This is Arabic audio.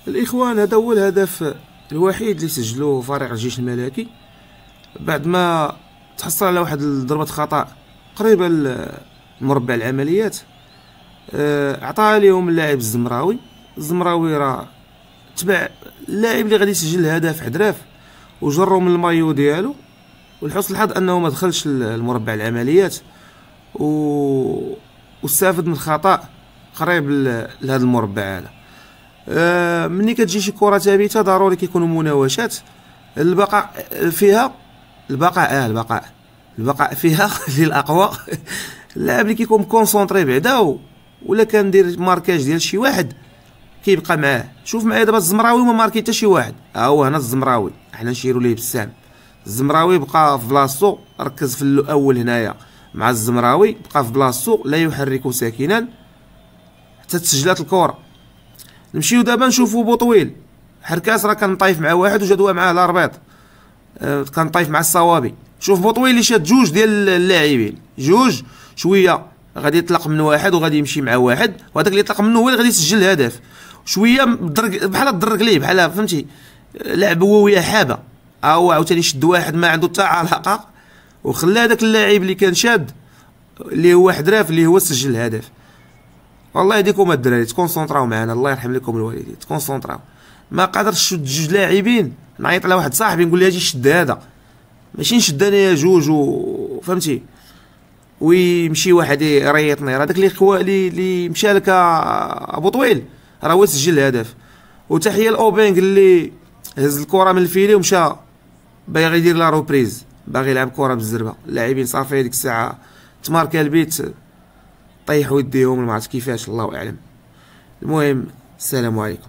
الاخوان، هذا هو الهدف الوحيد اللي سجلوه فريق الجيش الملكي بعد ما تحصل على واحد ضربة خطأ قريبة لمربع العمليات. عطاها لهم اللاعب الزمراوي راه تبع اللاعب اللي غادي يسجل الهدف حدراف وجرو من المايو ديالو، ولحسن الحظ انه ما دخلش المربع العمليات واستفد من خطأ قريب لهذا المربع هذا. ملي كتجي شي كرة ثابتة ضروري كيكونوا مناوشات. البقاء فيها للاقوى. اللاعب اللي كيكون كونسونطري بعدا ولا كندير ماركاج ديال شي واحد كيبقى معاه. شوف معايا دابا الزمراوي ما ماركي حتى شي واحد، ها هو هنا الزمراوي، حنا نشيرو ليه بالسهم. الزمراوي بقى في بلاصتو، ركز في الاول هنايا مع الزمراوي، بقى في بلاصتو لا يحرك ساكنا حتى تسجلات الكره. نمشيو دابا نشوفو بوطويل حركاس راه كان طايف مع واحد وجدوها معاه الاربيط، كان طايف مع الصوابي. شوف بوطويل اللي شاد جوج ديال اللاعبين، جوج شويه غادي يطلق من واحد وغادي يمشي مع واحد، وهذاك اللي يطلق منه هو اللي غادي يسجل الهدف. شويه بحال ضرك ليه، بحال فهمتي لعب هو وياه حابه. هو عاوتاني شد واحد ما عنده حتى علاقه وخلى هذاك اللاعب اللي كان شاد اللي هو حدراف اللي هو سجل الهدف. والله يديكم الدراري تكونسونطراو معنا، الله يرحم لكم الوالدين، تكونسونطراو. ما قادرش نشد جوج لاعبين، نعيط على واحد صاحبي نقول له اجي شد هذا، ماشي نشد انايا جوج فهمتي ويمشي واحد يريطني. راه داك اللي مشى لك ابو طويل راه هو سجل الهدف. وتحيه لاوبينغ اللي هز الكره من الفيلي ومشى باغي يدير لا روبريز، باغي يلعب كره بالزربه. اللاعبين صافي هذيك الساعه تماركا البيت، طيحوا يديهم ما عرفت كيفاش، الله اعلم. المهم السلام عليكم.